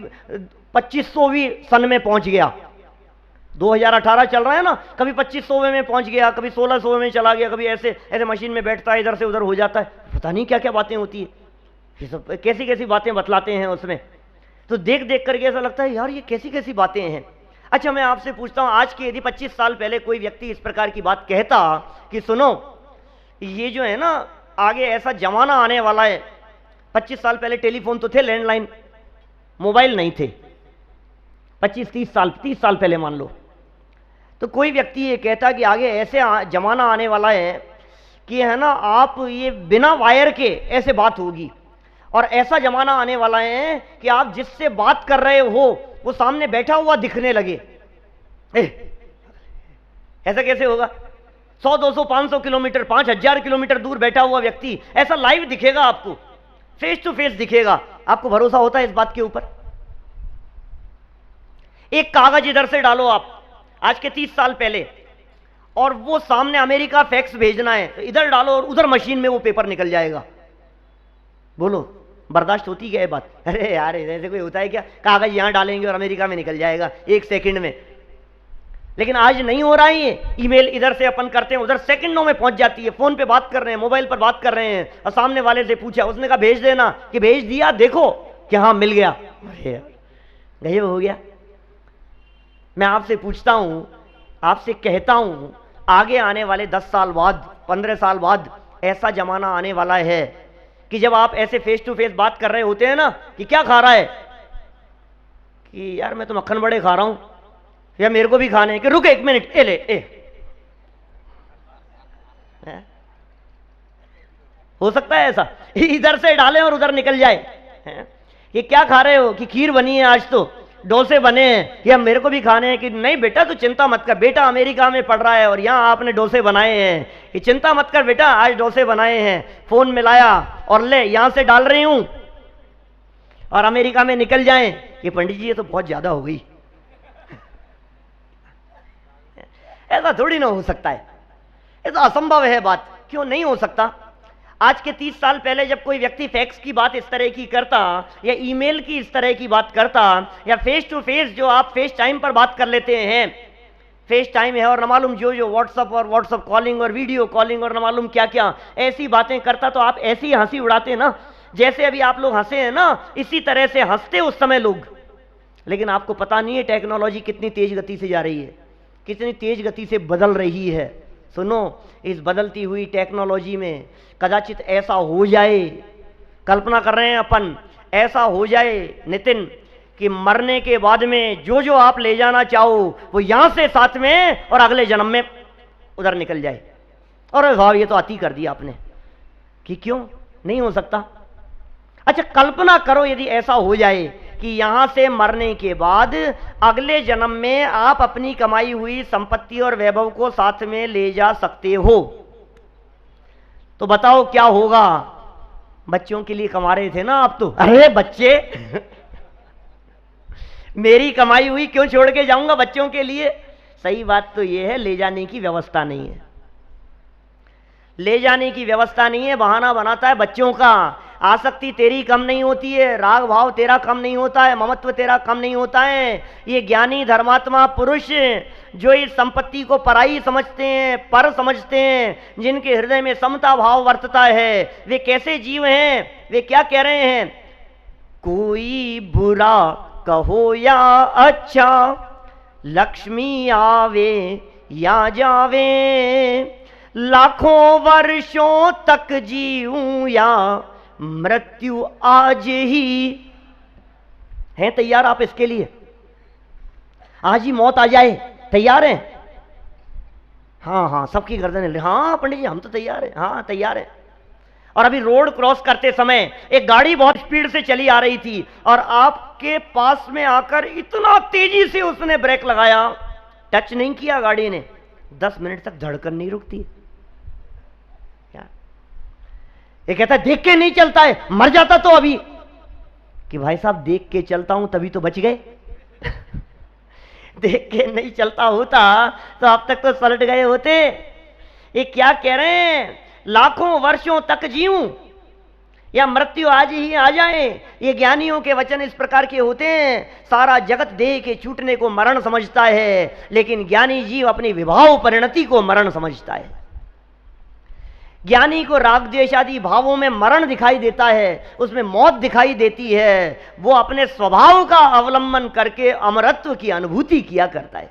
2500वीं सन में पहुंच गया, 2018 चल रहा है ना, कभी 2500वें में पहुंच गया, कभी 1600वें में चला गया, कभी ऐसे ऐसे मशीन में बैठता है, इधर से उधर हो जाता है, पता नहीं क्या क्या बातें होती है। ये सब कैसी कैसी बातें बतलाते हैं उसमें, तो देख देख करके ऐसा लगता है यार ये कैसी कैसी बातें हैं। अच्छा, मैं आपसे पूछता हूं, आज के यदि 25 साल पहले कोई व्यक्ति इस प्रकार की बात कहता कि सुनो ये जो है ना आगे ऐसा जमाना आने वाला है, 25 साल पहले टेलीफोन तो थे, लैंडलाइन, मोबाइल नहीं थे, 25-30 साल 30 साल पहले मान लो, तो कोई व्यक्ति ये कहता कि आगे ऐसे जमाना आने वाला है कि है ना आप ये बिना वायर के ऐसे बात होगी, और ऐसा जमाना आने वाला है कि आप जिससे बात कर रहे हो वो सामने बैठा हुआ दिखने लगे। ऐसा कैसे होगा? 100, 200, 500 किलोमीटर, 5000 किलोमीटर दूर बैठा हुआ व्यक्ति ऐसा लाइव दिखेगा आपको, फेस टू फेस दिखेगा। आपको भरोसा होता है इस बात के ऊपर? एक कागज इधर से डालो आप आज के 30 साल पहले, और वो सामने अमेरिका फैक्स भेजना है तो इधर डालो और उधर मशीन में वो पेपर निकल जाएगा। बोलो बर्दाश्त होती क्या है बात? अरे यार ऐसे कोई होता है क्या? कागज यहां डालेंगे और अमेरिका में निकल जाएगा 1 सेकंड में। लेकिन आज नहीं हो रहा है ये। ईमेल इधर से अपन करते हैं, उधर सेकंडों में पहुंच जाती है। फोन पे बात कर रहे हैं, मोबाइल पर बात कर रहे हैं, और सामने वाले से पूछा, उसने कहा भेज देना, कि भेज दिया, देखो कि हाँ मिल गया। अरे यार गजब हो गया। मैं आपसे पूछता हूं, आपसे कहता हूं, आगे आने वाले 10 साल बाद, 15 साल बाद ऐसा जमाना आने वाला है कि जब आप ऐसे फेस टू फेस बात कर रहे होते हैं ना कि क्या खा रहा है, कि यार मैं तो मक्खन बड़े खा रहा हूं, या मेरे को भी खाने हैं, कि रुक 1 मिनट, ए ले ए। हो सकता है ऐसा, इधर से डालें और उधर निकल जाए। ये क्या खा रहे हो? कि खीर बनी है आज, तो डोसे बने हैं, कि अब मेरे को भी खाने हैं। कि नहीं बेटा तू चिंता मत कर, बेटा अमेरिका में पढ़ रहा है और यहाँ आपने डोसे बनाए हैं, कि चिंता मत कर बेटा आज डोसे बनाए हैं, फोन मिलाया और ले यहां से डाल रही हूं और अमेरिका में निकल जाएं। ये पंडित जी ये तो बहुत ज्यादा हो गई। ऐसा थोड़ी ना हो सकता है, ये तो असंभव है बात। क्यों नहीं हो सकता? आज के 30 साल पहले जब कोई व्यक्ति फैक्स की बात इस तरह की करता, या ईमेल की इस तरह की बात करता, या फेस टू फेस जो आप फेस टाइम पर बात कर लेते हैं, फेस टाइम है और न मालूम जो जो व्हाट्सअप और व्हाट्सअप कॉलिंग और वीडियो कॉलिंग और न मालूम क्या क्या ऐसी बातें करता, तो आप ऐसी हंसी उड़ाते ना, जैसे अभी आप लोग हंसे हैं ना, इसी तरह से हंसते उस समय लोग। लेकिन आपको पता नहीं है टेक्नोलॉजी कितनी तेज गति से जा रही है, कितनी तेज गति से बदल रही है। सुनो, इस बदलती हुई टेक्नोलॉजी में कदाचित ऐसा हो जाए, कल्पना कर रहे हैं अपन, ऐसा हो जाए नितिन कि मरने के बाद में जो जो आप ले जाना चाहो वो यहां से साथ में और अगले जन्म में उधर निकल जाए। और साहब ये तो अति कर दिया आपने, कि क्यों नहीं हो सकता? अच्छा कल्पना करो यदि ऐसा हो जाए कि यहां से मरने के बाद अगले जन्म में आप अपनी कमाई हुई संपत्ति और वैभव को साथ में ले जा सकते हो, तो बताओ क्या होगा? बच्चों के लिए कमा रहे थे ना आप तो, अरे बच्चे मेरी कमाई हुई क्यों छोड़ के जाऊंगा बच्चों के लिए? सही बात तो ये है, ले जाने की व्यवस्था नहीं है, ले जाने की व्यवस्था नहीं है, बहाना बनाता है बच्चों का। आसक्ति तेरी कम नहीं होती है, राग भाव तेरा कम नहीं होता है, ममत्व तेरा कम नहीं होता है। ये ज्ञानी धर्मात्मा पुरुष जो इस संपत्ति को पराई समझते हैं, पर समझते हैं, जिनके हृदय में समता भाव वर्तता है, वे कैसे जीव हैं? वे क्या कह रहे हैं? कोई बुरा कहो या अच्छा, लक्ष्मी आवे या जावे, लाखों वर्षों तक जीऊं या मृत्यु आज ही। हैं तैयार आप इसके लिए? आज ही मौत आ जाए, तैयार हैं? हाँ हाँ, सबकी गर्दन हिल रही। हाँ पंडित जी हम तो तैयार हैं, हाँ तैयार है। और अभी रोड क्रॉस करते समय एक गाड़ी बहुत स्पीड से चली आ रही थी और आपके पास में आकर इतना तेजी से उसने ब्रेक लगाया, टच नहीं किया गाड़ी ने, 10 मिनट तक धड़कन नहीं रुकती। क्या ये कहता है देख के नहीं चलता है, मर जाता तो अभी। कि भाई साहब देख के चलता हूं तभी तो बच गए। देख के नहीं चलता होता तो अब तक तो पलट गए होते। ये क्या कह रहे हैं? लाखों वर्षों तक जीऊं या मृत्यु आज ही आ जाए। ये ज्ञानियों के वचन इस प्रकार के होते हैं। सारा जगत देह के छूटने को मरण समझता है, लेकिन ज्ञानी जीव अपनी विभाव परिणति को मरण समझता है। ज्ञानी को राग द्वेष आदि भावों में मरण दिखाई देता है, उसमें मौत दिखाई देती है। वो अपने स्वभाव का अवलंबन करके अमरत्व की अनुभूति किया करता है,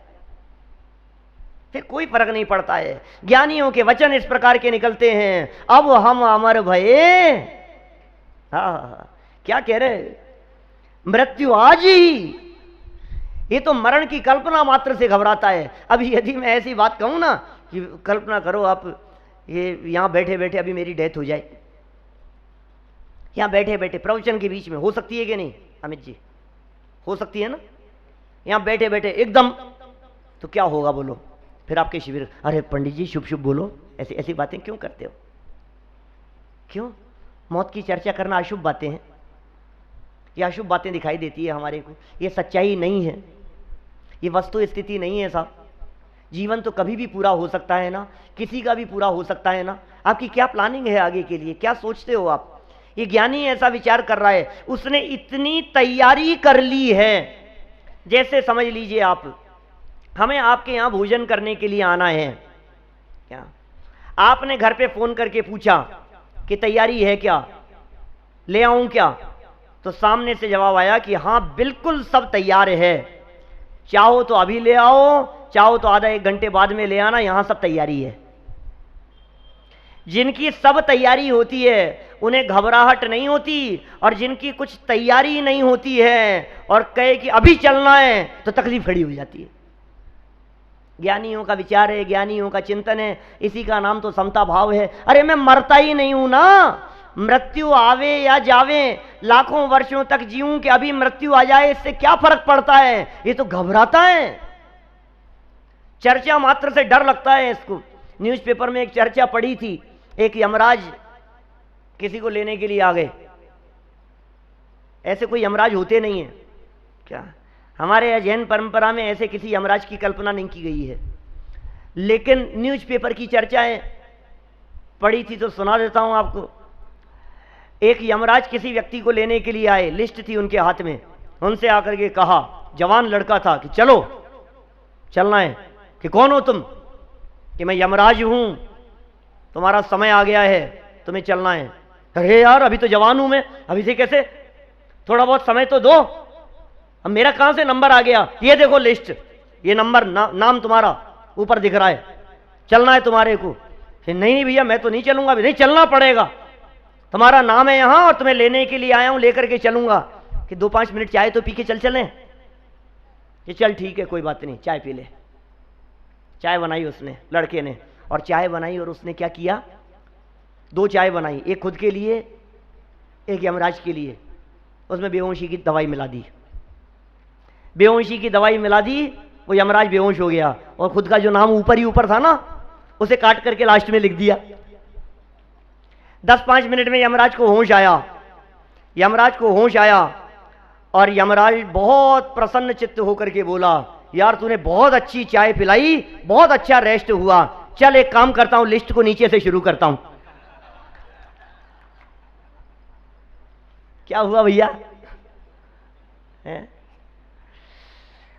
फिर कोई फर्क नहीं पड़ता है। ज्ञानियों के वचन इस प्रकार के निकलते हैं, अब हम अमर भये। हाँ, क्या कह रहे? मृत्यु आज ही। ये तो मरण की कल्पना मात्र से घबराता है। अभी यदि मैं ऐसी बात कहूं ना कि कल्पना करो आप ये यहां बैठे बैठे अभी मेरी डेथ हो जाए, यहां बैठे बैठे प्रवचन के बीच में, हो सकती है कि नहीं अमित जी? हो सकती है ना? यहां बैठे बैठे एकदम, तो क्या होगा बोलो? फिर आपके शिविर, अरे पंडित जी शुभ शुभ बोलो, ऐसी ऐसी बातें क्यों करते हो? क्यों? मौत की चर्चा करना अशुभ बातें हैं, ये अशुभ बातें दिखाई देती है हमारे को। ये सच्चाई नहीं है, ये वस्तु स्थिति नहीं है साहब। जीवन तो कभी भी पूरा हो सकता है ना, किसी का भी पूरा हो सकता है ना। आपकी क्या प्लानिंग है आगे के लिए, क्या सोचते हो आप? ये ज्ञानी ऐसा विचार कर रहा है, उसने इतनी तैयारी कर ली है। जैसे समझ लीजिए आप, हमें आपके यहां भोजन करने के लिए आना है, क्या आपने घर पे फोन करके पूछा कि तैयारी है क्या, ले आऊं क्या? तो सामने से जवाब आया कि हां बिल्कुल सब तैयार है, चाहो तो अभी ले आओ, चाहो तो आधा एक घंटे बाद में ले आना, यहां सब तैयारी है। जिनकी सब तैयारी होती है उन्हें घबराहट नहीं होती, और जिनकी कुछ तैयारी नहीं होती है और कहे कि अभी चलना है तो तकलीफ खड़ी हो जाती है। ज्ञानियों का विचार है, ज्ञानियों का चिंतन है, इसी का नाम तो समता भाव है। अरे मैं मरता ही नहीं हूं ना, मृत्यु आवे या जावे, लाखों वर्षों तक जीऊं कि अभी मृत्यु आ जाए, इससे क्या फर्क पड़ता है? ये तो घबराता है, चर्चा मात्र से डर लगता है इसको। न्यूज़पेपर में एक चर्चा पड़ी थी, एक यमराज किसी को लेने के लिए आ गए। ऐसे कोई यमराज होते नहीं है क्या? हमारे यहाँ जैन परंपरा में ऐसे किसी यमराज की कल्पना नहीं की गई है, लेकिन न्यूज़पेपर की चर्चाएं पड़ी थी तो सुना देता हूं आपको। एक यमराज किसी व्यक्ति को लेने के लिए आए, लिस्ट थी उनके हाथ में, उनसे आकर के कहा, जवान लड़का था, कि चलो चलना है। कि कौन हो तुम? कि मैं यमराज हूं, तुम्हारा समय आ गया है, तुम्हें चलना है। अरे यार अभी तो जवान हूं मैं, अभी से कैसे, थोड़ा बहुत समय तो दो। अब मेरा कहां से नंबर आ गया? ये देखो लिस्ट, ये नंबर नाम तुम्हारा ऊपर दिख रहा है, चलना है तुम्हारे को। फिर नहीं भैया मैं तो नहीं चलूंगा। नहीं चलना पड़ेगा, तुम्हारा नाम है यहां और तुम्हें लेने के लिए आया हूं, लेकर के चलूंगा। कि 2-5 मिनट चाय तो पी के चलें। कि चल ठीक है कोई बात नहीं, चाय पी ले। चाय बनाई उसने, लड़के ने, और चाय बनाई और उसने क्या किया, 2 चाय बनाई, एक खुद के लिए एक यमराज के लिए। उसमें बेहोशी की दवाई मिला दी, बेहोशी की दवाई मिला दी, वो यमराज बेहोश हो गया, और खुद का जो नाम ऊपर ही ऊपर था ना, उसे काट करके लास्ट में लिख दिया। 10-5 मिनट में यमराज को होश आया, यमराज को होश आया, और यमराज बहुत प्रसन्न चित्त होकर के बोला यार तूने बहुत अच्छी चाय पिलाई, बहुत अच्छा रेस्ट हुआ, चल एक काम करता हूं, लिस्ट को नीचे से शुरू करता हूं। क्या हुआ भैया?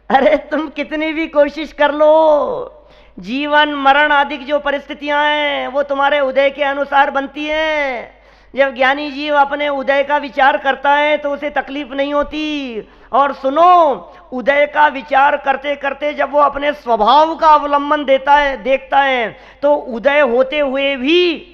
अरे तुम कितनी भी कोशिश कर लो, जीवन मरण आदि की जो परिस्थितियां हैं वो तुम्हारे उदय के अनुसार बनती हैं। जब ज्ञानी जीव अपने उदय का विचार करता है तो उसे तकलीफ नहीं होती। और सुनो, उदय का विचार करते करते जब वो अपने स्वभाव का अवलंबन देखता है तो उदय होते हुए भी,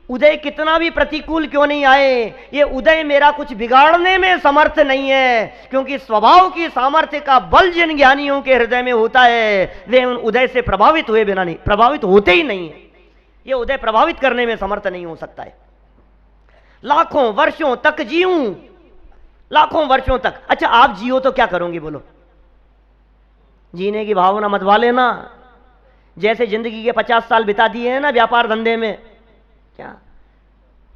उदय कितना भी प्रतिकूल क्यों नहीं आए, ये उदय मेरा कुछ बिगाड़ने में समर्थ नहीं है, क्योंकि स्वभाव की सामर्थ्य का बल जिन ज्ञानियों के हृदय में होता है वे उन उदय से प्रभावित हुए बिना नहीं, प्रभावित होते ही नहीं है। ये उदय प्रभावित करने में समर्थ नहीं हो सकता है। लाखों वर्षों तक जीऊं, लाखों वर्षों तक। अच्छा आप जियो तो क्या करोगे बोलो? जीने की भावना मत वालेना। जैसे जिंदगी के 50 साल बिता दिए हैं ना व्यापार धंधे में, क्या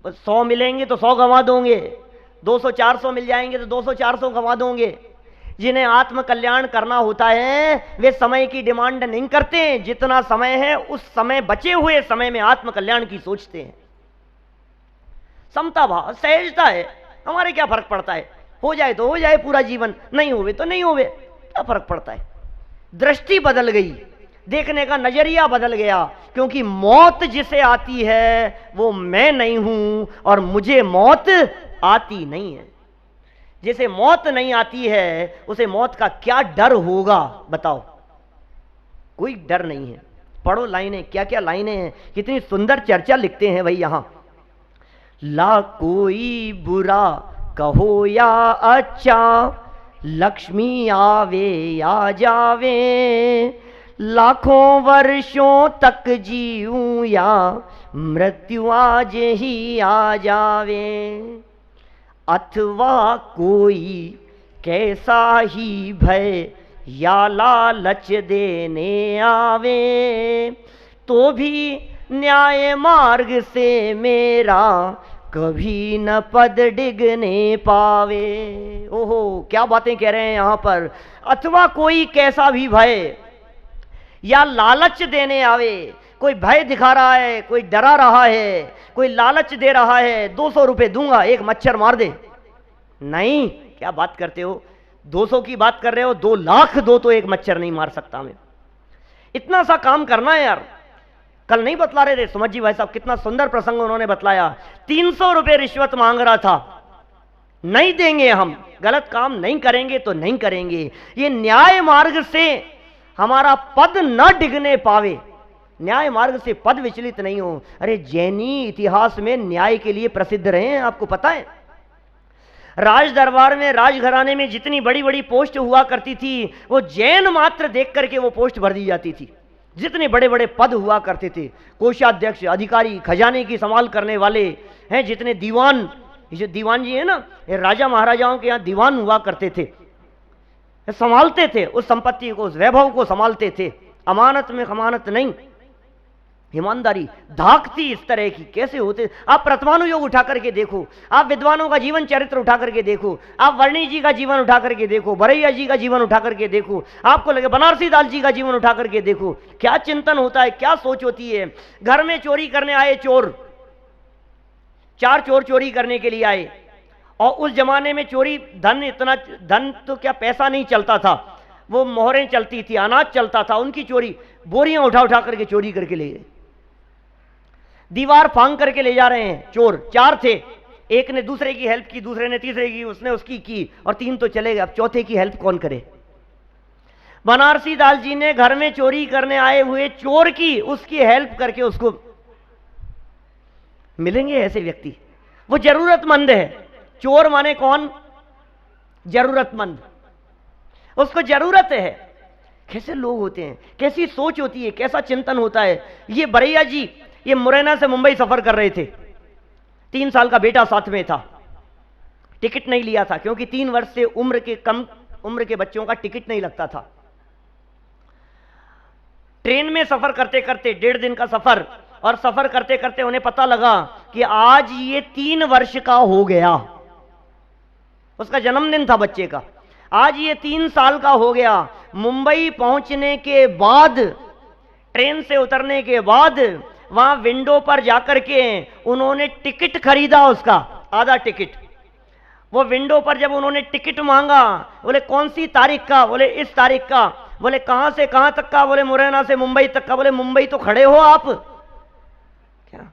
100 मिलेंगे तो 100 गंवा दोगे, 200-400 मिल जाएंगे तो 200-400 गंवा दोगे। जिन्हें आत्म कल्याण करना होता है वे समय की डिमांड नहीं करते, जितना समय है उस समय, बचे हुए समय में आत्म कल्याण की सोचते हैं। समता भाव, सहजता है, हमारे क्या फर्क पड़ता है, हो जाए तो हो जाए पूरा जीवन, नहीं होवे तो नहीं होवे, क्या फर्क पड़ता है। दृष्टि बदल गई, देखने का नजरिया बदल गया, क्योंकि मौत जिसे आती है वो मैं नहीं हूं और मुझे मौत आती नहीं है। जिसे मौत नहीं आती है उसे मौत का क्या डर होगा बताओ? कोई डर नहीं है। पढ़ो लाइनें, क्या क्या लाइनें हैं, कितनी सुंदर चर्चा लिखते हैं भाई यहां। ला कोई बुरा कहो या अच्छा, लक्ष्मी आवे या जावे, लाखों वर्षों तक जीऊं या मृत्यु आज ही आ जावे। अथवा कोई कैसा ही भय या लालच देने आवे, तो भी न्याय मार्ग से मेरा कभी न पद डिगने पावे। ओहो क्या बातें कह रहे हैं यहां पर। अथवा कोई कैसा भी भय या लालच देने आवे, कोई भय दिखा रहा है, कोई डरा रहा है, कोई लालच दे रहा है, 200 रुपए दूंगा एक मच्छर मार दे। नहीं, क्या बात करते हो, 200 की बात कर रहे हो, 2 लाख दो तो एक मच्छर नहीं मार सकता मैं। इतना सा काम करना है यार। कल नहीं बतला रहे थे सुमत जी भाई साहब, कितना सुंदर प्रसंग उन्होंने बतलाया। 300 रुपए रिश्वत मांग रहा था, नहीं देंगे हम, गलत काम नहीं करेंगे तो नहीं करेंगे, ये न्याय मार्ग से हमारा पद न डिगने पावे, न्याय मार्ग से पद विचलित नहीं हो। अरे जैनी इतिहास में न्याय के लिए प्रसिद्ध रहे हैं, आपको पता है। राज दरबार में, राजघराने में जितनी बड़ी बड़ी पोस्ट हुआ करती थी वो जैन मात्र देख करके वो पोस्ट भर दी जाती थी। जितने बड़े बड़े पद हुआ करते थे, कोषाध्यक्ष, अधिकारी, खजाने की संभाल करने वाले हैं, जितने दीवान, जो दीवान जी है ना, ये राजा महाराजाओं के यहाँ दीवान हुआ करते थे, संभालते थे उस संपत्ति को, उस वैभव को संभालते थे। अमानत में खमानत नहीं, ईमानदारी धाकती इस तरह की कैसे होते। आप प्रथमानु योग उठा करके देखो, आप विद्वानों का जीवन चरित्र उठा करके देखो, आप वर्णी जी का जीवन उठा करके देखो, बरैया जी का जीवन उठा करके देखो, आपको लगे बनारसी दास जी का जीवन उठा करके देखो, क्या चिंतन होता है, क्या सोच होती है। घर में चोरी करने आए चोर, 4 चोर चोरी करने के लिए आए, और उस जमाने में चोरी, धन इतना, धन तो क्या पैसा नहीं चलता था, वो मोहरें चलती थी, अनाज चलता था, उनकी चोरी, बोरियां उठा उठा करके चोरी करके ले गए। दीवार फांग करके ले जा रहे हैं चोर, 4 थे, एक ने दूसरे की हेल्प की, दूसरे ने तीसरे की, उसने उसकी की, और 3 तो चले गए। अब चौथे की हेल्प कौन करे। बनारसी दास जी ने घर में चोरी करने आए हुए चोर की, उसकी हेल्प करके उसको, मिलेंगे ऐसे व्यक्ति, वो जरूरतमंद है। चोर माने कौन? जरूरतमंद, उसको जरूरत है। कैसे लोग होते हैं, कैसी सोच होती है, कैसा चिंतन होता है। ये बरैया जी, ये मुरैना से मुंबई सफर कर रहे थे, 3 साल का बेटा साथ में था, टिकट नहीं लिया था, क्योंकि 3 वर्ष से उम्र के कम उम्र के बच्चों का टिकट नहीं लगता था। ट्रेन में सफर करते करते, 1.5 दिन का सफर, और सफर करते करते उन्हें पता लगा कि आज ये 3 वर्ष का हो गया, उसका जन्मदिन था बच्चे का। आज ये 3 साल का हो गया। मुंबई पहुंचने के बाद, ट्रेन से उतरने के बाद वहां विंडो पर जाकर के उन्होंने टिकट खरीदा, उसका आधा टिकट। वो विंडो पर जब उन्होंने टिकट मांगा, बोले कौन सी तारीख का? बोले इस तारीख का। बोले कहां से कहां तक का? बोले मुरैना से मुंबई तक का। बोले मुंबई तो खड़े हो आप, क्या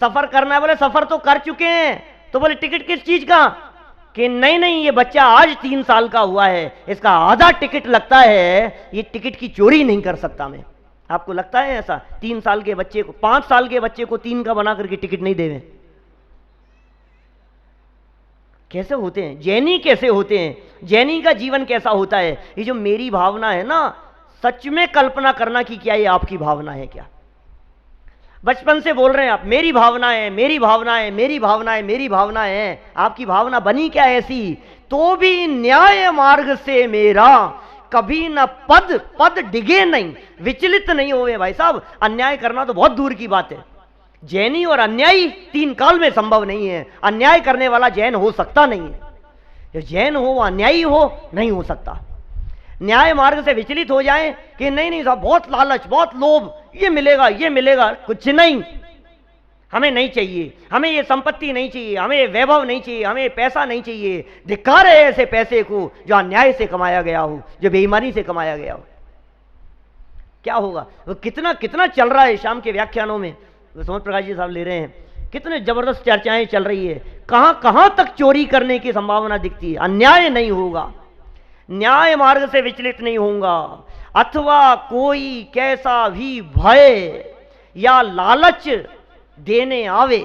सफर करना है? बोले सफर तो कर चुके हैं। तो बोले टिकट किस चीज का? कि नहीं नहीं, ये बच्चा आज 3 साल का हुआ है, इसका आधा टिकट लगता है, ये टिकट की चोरी नहीं कर सकता मैं। आपको लगता है ऐसा? 3 साल के बच्चे को, 5 साल के बच्चे को 3 का बना करके टिकट नहीं देवे? कैसे होते हैं जैनी? कैसे होते हैं जैनी? का जीवन कैसा होता है? ये जो मेरी भावना है ना, सच में कल्पना करना कि क्या ये आपकी भावना है क्या? बचपन से बोल रहे हैं आप, मेरी भावना है, मेरी भावना है, मेरी भावना है, मेरी भावना है। आपकी भावना बनी क्या ऐसी? तो भी न्याय मार्ग से मेरा कभी न पद पद डिगे नहीं, विचलित नहीं हुए। भाई साहब, अन्याय करना तो बहुत दूर की बात है। जैनी और अन्यायी 3 काल में संभव नहीं है। अन्याय करने वाला जैन हो सकता नहीं है, जो जैन हो वो अन्यायी हो नहीं हो सकता। न्याय मार्ग से विचलित हो जाए कि नहीं नहीं साहब, बहुत लालच, बहुत लोभ, ये मिलेगा, ये मिलेगा, कुछ नहीं, हमें नहीं चाहिए, हमें ये संपत्ति नहीं चाहिए, हमें वैभव नहीं चाहिए, हमें पैसा नहीं चाहिए। धिक्कार है ऐसे पैसे को जो अन्याय से कमाया गया हो, जो बेईमानी से कमाया गया हो। क्या होगा? वो कितना कितना चल रहा है शाम के व्याख्यानों में, सोम प्रकाश जी साहब ले रहे हैं, कितने जबरदस्त चर्चाएं चल रही है। कहां कहां तक चोरी करने की संभावना दिखती है। अन्याय नहीं होगा, न्याय मार्ग से विचलित नहीं होऊंगा, अथवा कोई कैसा भी भय या लालच देने आवे।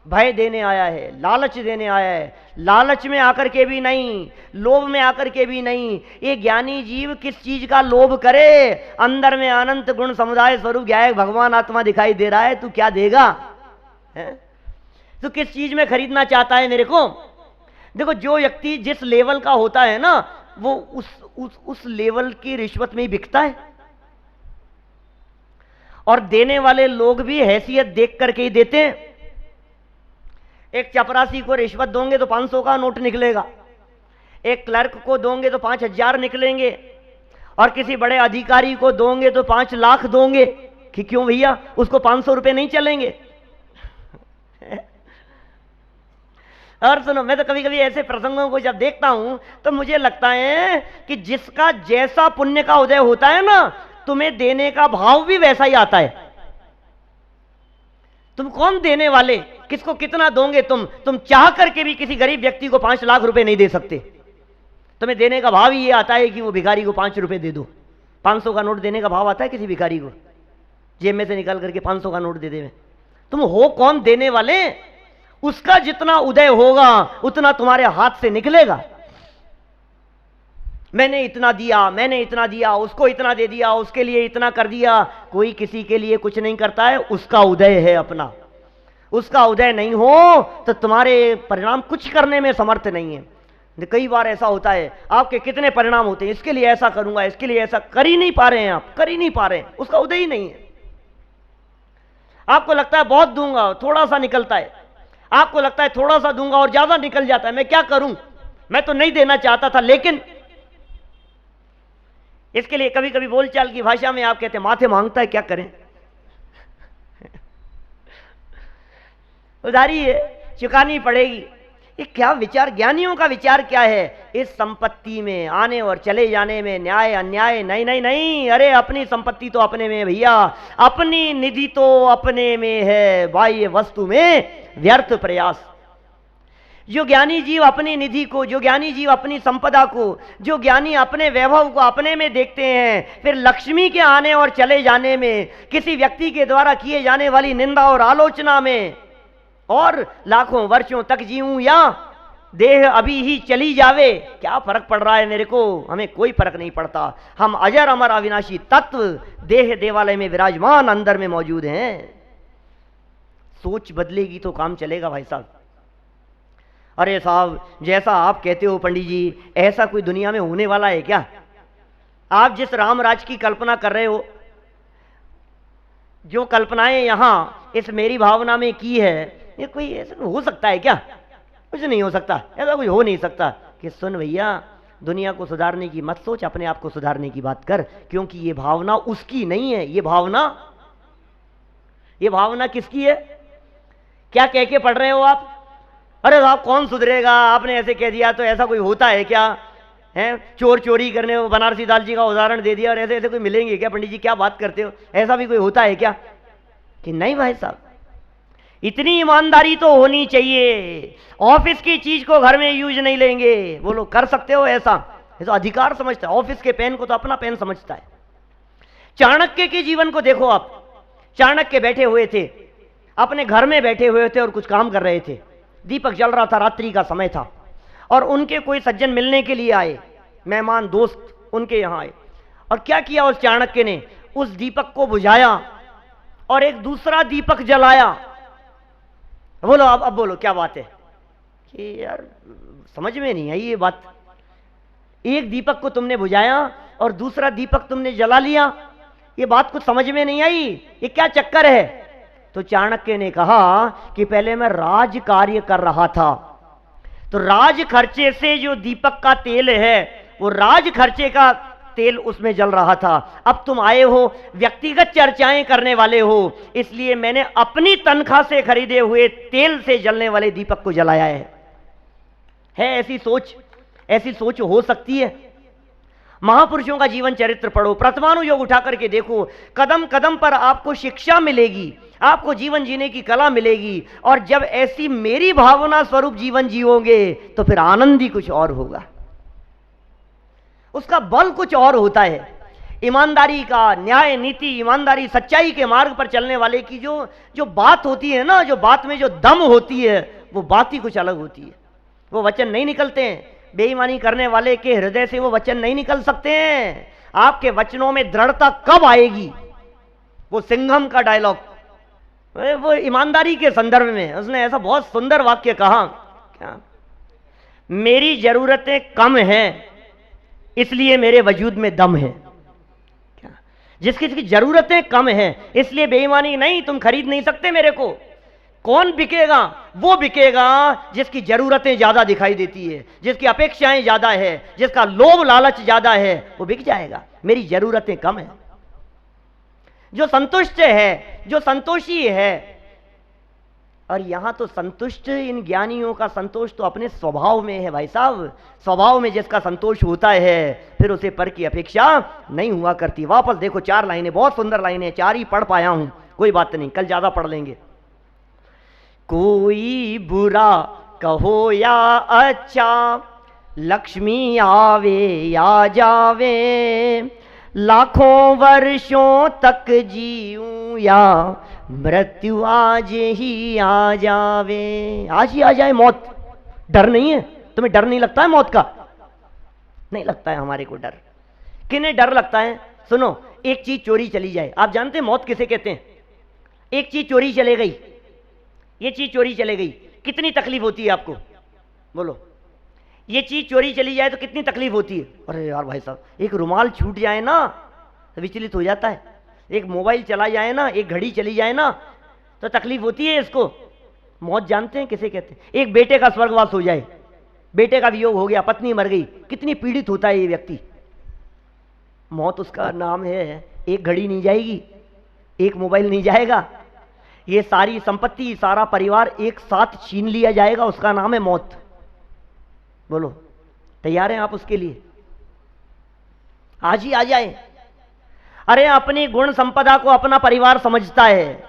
भय देने आया है, लालच देने आया है, लालच में आकर के भी नहीं, लोभ में आकर के भी नहीं। ये ज्ञानी जीव किस चीज का लोभ करे? अंदर में अनंत गुण समुदाय स्वरूप ज्ञायक भगवान आत्मा दिखाई दे रहा है, तू क्या देगा? तू किस चीज में खरीदना चाहता है मेरे को? देखो, जो व्यक्ति जिस लेवल का होता है ना, वो उस लेवल की रिश्वत में ही बिकता है। और देने वाले लोग भी हैसियत देख करके ही देते हैं। एक चपरासी को रिश्वत दोगे तो 500 का नोट निकलेगा, एक क्लर्क को दोगे तो 5000 निकलेंगे, और किसी बड़े अधिकारी को दोगे तो 5 लाख दोगे। कि क्यों भैया, उसको 500 रुपए नहीं चलेंगे? और सुनो, मैं तो कभी कभी ऐसे प्रसंगों को जब देखता हूं तो मुझे लगता है कि जिसका जैसा पुण्य का उदय होता है ना, तुम्हें देने का भाव भी वैसा ही आता है। तुम कौन देने वाले, किसको कितना दोगे? तुम चाह करके भी किसी गरीब व्यक्ति को 5 लाख रुपए नहीं दे सकते। तुम्हें देने का भाव ही ये आता है कि वो भिखारी को 5 रुपए दे दो। 500 का नोट देने का भाव आता है किसी भिखारी को? जेब में से निकाल करके 500 का नोट दे दे। तुम हो कौन देने वाले? उसका जितना उदय होगा उतना तुम्हारे हाथ से निकलेगा। मैंने इतना दिया, मैंने इतना दिया, उसको इतना दे दिया, उसके लिए इतना कर दिया। कोई किसी के लिए कुछ नहीं करता है, उसका उदय है अपना। उसका उदय नहीं हो तो तुम्हारे परिणाम कुछ करने में समर्थ नहीं है। कई बार ऐसा होता है, आपके कितने परिणाम होते हैं, इसके लिए ऐसा करूंगा, इसके लिए ऐसा, कर ही नहीं पा रहे हैं आप, कर ही नहीं पा रहे हैं, उसका उदय ही नहीं है। आपको लगता है बहुत दूंगा, थोड़ा सा निकलता है। आपको लगता है थोड़ा सा दूंगा और ज्यादा निकल जाता है। मैं क्या करूं, मैं तो नहीं देना चाहता था, लेकिन इसके लिए कभी कभी बोलचाल की भाषा में आप कहते हैं माथे मांगता है, क्या करें? उधारी है, चुकानी पड़ेगी। ये क्या विचार, ज्ञानियों का विचार क्या है? इस संपत्ति में आने और चले जाने में न्याय अन्याय नहीं नहीं नहीं। अरे अपनी संपत्ति तो अपने में भैया, अपनी निधि तो अपने में है, बाह्य वस्तु में व्यर्थ प्रयास। जो ज्ञानी जीव अपनी निधि को, जो ज्ञानी जीव अपनी संपदा को, जो ज्ञानी अपने वैभव को अपने में देखते हैं, फिर लक्ष्मी के आने और चले जाने में, किसी व्यक्ति के द्वारा किए जाने वाली निंदा और आलोचना में, और लाखों वर्षों तक जीऊं या देह अभी ही चली जावे, क्या फर्क पड़ रहा है मेरे को? हमें कोई फर्क नहीं पड़ता। हम अजर अमर अविनाशी तत्व देह देवालय में विराजमान अंदर में मौजूद हैं। सोच बदलेगी तो काम चलेगा भाई साहब। अरे साहब, जैसा आप कहते हो पंडित जी, ऐसा कोई दुनिया में होने वाला है क्या? आप जिस रामराज की कल्पना कर रहे हो, जो कल्पनाएं यहां इस मेरी भावना में की है, ये कोई ऐसा हो सकता है क्या? कुछ नहीं हो सकता, ऐसा कुछ हो नहीं सकता। कि सुन भैया, दुनिया को सुधारने की मत सोच, अपने आप को सुधारने की बात कर, क्योंकि ये भावना उसकी नहीं है, ये भावना किसकी है? क्या कह के पढ़ रहे हो आप? अरे साहब कौन सुधरेगा, आपने ऐसे कह दिया तो ऐसा कोई होता है क्या? है चोर चोरी करने, बनारसी दाल जी का उदाहरण दे दिया और ऐसे ऐसे कोई मिलेंगे क्या? पंडित जी क्या बात करते हो, ऐसा भी कोई होता है क्या? कि नहीं भाई साहब, इतनी ईमानदारी तो होनी चाहिए। ऑफिस की चीज को घर में यूज नहीं लेंगे। बोलो कर सकते हो ऐसा? ये तो अधिकार समझता है, ऑफिस के पेन को तो अपना पेन समझता है। चाणक्य के जीवन को देखो आप। चाणक्य बैठे हुए थे, अपने घर में बैठे हुए थे और कुछ काम कर रहे थे। दीपक जल रहा था, रात्रि का समय था, और उनके कोई सज्जन मिलने के लिए आए, मेहमान दोस्त उनके यहां आए। और क्या किया उस चाणक्य ने? उस दीपक को बुझाया और एक दूसरा दीपक जलाया। बोलो अब बोलो क्या बात है? कि यार समझ में नहीं आई ये बात। एक दीपक को तुमने बुझाया और दूसरा दीपक तुमने जला लिया, ये बात कुछ समझ में नहीं आई, ये क्या चक्कर है? तो चाणक्य ने कहा कि पहले मैं राज कार्य कर रहा था, तो राज खर्चे से जो दीपक का तेल है वो राज खर्चे का तेल उसमें जल रहा था। अब तुम आए हो, व्यक्तिगत चर्चाएं करने वाले हो, इसलिए मैंने अपनी तनख्वाह से खरीदे हुए तेल से जलने वाले दीपक को जलाया है ऐसी सोच? ऐसी सोच हो सकती है? महापुरुषों का जीवन चरित्र पढ़ो, प्रथमानुयोग उठा करके देखो, कदम कदम पर आपको शिक्षा मिलेगी, आपको जीवन जीने की कला मिलेगी। और जब ऐसी मेरी भावना स्वरूप जीवन जियोगे तो फिर आनंद ही कुछ और होगा, उसका बल कुछ और होता है। ईमानदारी का, न्याय नीति, ईमानदारी सच्चाई के मार्ग पर चलने वाले की जो बात होती है ना, जो बात में जो दम होती है, वो बात ही कुछ अलग होती है। वो वचन नहीं निकलते हैं, बेईमानी करने वाले के हृदय से वो वचन नहीं निकल सकते हैं। आपके वचनों में दृढ़ता कब आएगी? वो सिंघम का डायलॉग, वो ईमानदारी के संदर्भ में उसने ऐसा बहुत सुंदर वाक्य कहा, क्या? मेरी जरूरतें कम हैं इसलिए मेरे वजूद में दम है। क्या? जिसकी जरूरतें कम हैं इसलिए बेईमानी नहीं, तुम खरीद नहीं सकते मेरे को। कौन बिकेगा? वो बिकेगा जिसकी जरूरतें ज्यादा दिखाई देती है, जिसकी अपेक्षाएं ज्यादा है, जिसका लोभ लालच ज्यादा है, वो बिक जाएगा। मेरी जरूरतें कम है। जो संतुष्ट है, जो संतोषी है, और यहां तो संतुष्ट, इन ज्ञानियों का संतोष तो अपने स्वभाव में है भाई साहब। स्वभाव में जिसका संतोष होता है फिर उसे पर की अपेक्षा नहीं हुआ करती। वापस देखो 4 लाइनें, बहुत सुंदर लाइनें, 4 ही पढ़ पाया हूं, कोई बात नहीं, कल ज्यादा पढ़ लेंगे। कोई बुरा कहो या अच्छा, लक्ष्मी आवे या जावे, लाखों वर्षों तक जीऊं या मृत्यु आज ही आ जावे। आज ही आ जाए मौत, डर नहीं है? तुम्हें डर नहीं लगता है मौत का? नहीं लगता है हमारे को डर। किन्हें डर लगता है? सुनो, एक चीज चोरी चली जाए, आप जानते हैं मौत किसे कहते हैं? एक चीज चोरी चले गई, ये चीज चोरी चले गई, कितनी तकलीफ होती है आपको? बोलो, ये चीज चोरी चली जाए तो कितनी तकलीफ होती है? अरे यार भाई साहब, एक रुमाल छूट जाए ना तो विचलित हो जाता है, एक मोबाइल चला जाए ना, एक घड़ी चली जाए ना तो तकलीफ होती है इसको। मौत जानते हैं किसे कहते हैं? एक बेटे का स्वर्गवास हो जाए, बेटे का वियोग हो गया, पत्नी मर गई, कितनी पीड़ित होता है ये व्यक्ति। मौत उसका नाम है। एक घड़ी नहीं जाएगी, एक मोबाइल नहीं जाएगा, ये सारी संपत्ति, सारा परिवार एक साथ छीन लिया जाएगा, उसका नाम है मौत। बोलो, तैयार हैं आप उसके लिए? आज ही आ जाए। अरे अपनी गुण संपदा को अपना परिवार समझता है,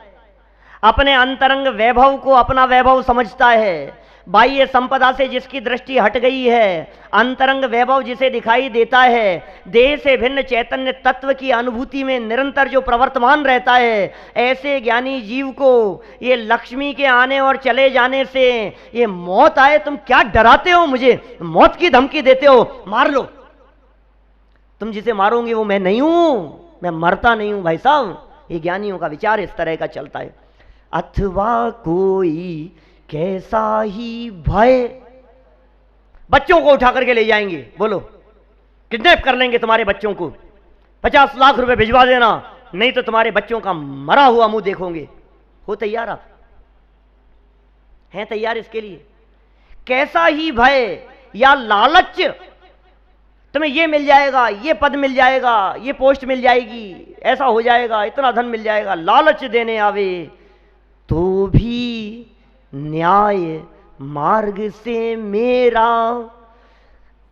अपने अंतरंग वैभव को अपना वैभव समझता है। बाह्य संपदा से जिसकी दृष्टि हट गई है, अंतरंग वैभव जिसे दिखाई देता है, देह से भिन्न चैतन्य तत्व की अनुभूति में निरंतर जो प्रवर्तमान रहता है, ऐसे ज्ञानी जीव को ये लक्ष्मी के आने और चले जाने से, ये मौत आए, तुम क्या डराते हो मुझे? मौत की धमकी देते हो, मार लो। तुम जिसे मारोगे वो मैं नहीं हूं, मैं मरता नहीं हूं भाई साहब। ये ज्ञानियों का विचार इस तरह का चलता है। अथवा कोई कैसा ही भय, बच्चों को उठा करके ले जाएंगे, बोलो किडनैप कर लेंगे तुम्हारे बच्चों को, 50 लाख रुपए भिजवा देना, नहीं तो तुम्हारे बच्चों का मरा हुआ मुंह देखोगे। हो तैयार? आप हैं तैयार इसके लिए? कैसा ही भय या लालच, तुम्हें ये मिल जाएगा, ये पद मिल जाएगा, ये पोस्ट मिल जाएगी, ऐसा हो जाएगा, इतना धन मिल जाएगा, लालच देने आवे, तो भी न्याय मार्ग से मेरा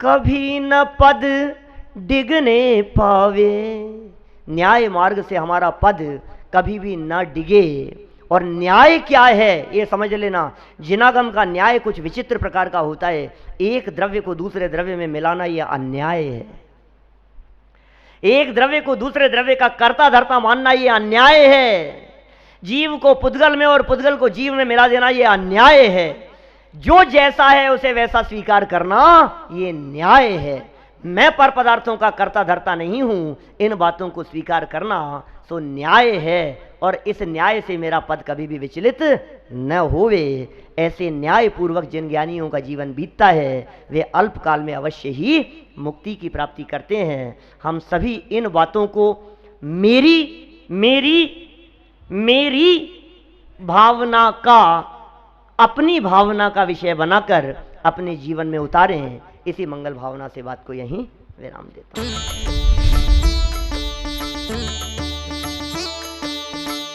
कभी न पद डिगने पावे। न्याय मार्ग से हमारा पद कभी भी न डिगे। और न्याय क्या है ये समझ लेना। जिनागम का न्याय कुछ विचित्र प्रकार का होता है। एक द्रव्य को दूसरे द्रव्य में मिलाना यह अन्याय है। एक द्रव्य को दूसरे द्रव्य का कर्ता धर्ता मानना यह अन्याय है। जीव को पुद्गल में और पुद्गल को जीव में मिला देना यह अन्याय है। जो जैसा है उसे वैसा स्वीकार करना यह न्याय है। मैं पर पदार्थों का कर्ता धर्ता नहीं हूं, इन बातों को स्वीकार करना सो न्याय है। और इस न्याय से मेरा पद कभी भी विचलित न होवे। ऐसे न्याय पूर्वक जिन ज्ञानियों का जीवन बीतता है वे अल्पकाल में अवश्य ही मुक्ति की प्राप्ति करते हैं। हम सभी इन बातों को मेरी मेरी मेरी भावना का, अपनी भावना का विषय बनाकर अपने जीवन में उतारे हैं। इसी मंगल भावना से बात को यहीं विराम देता हूं।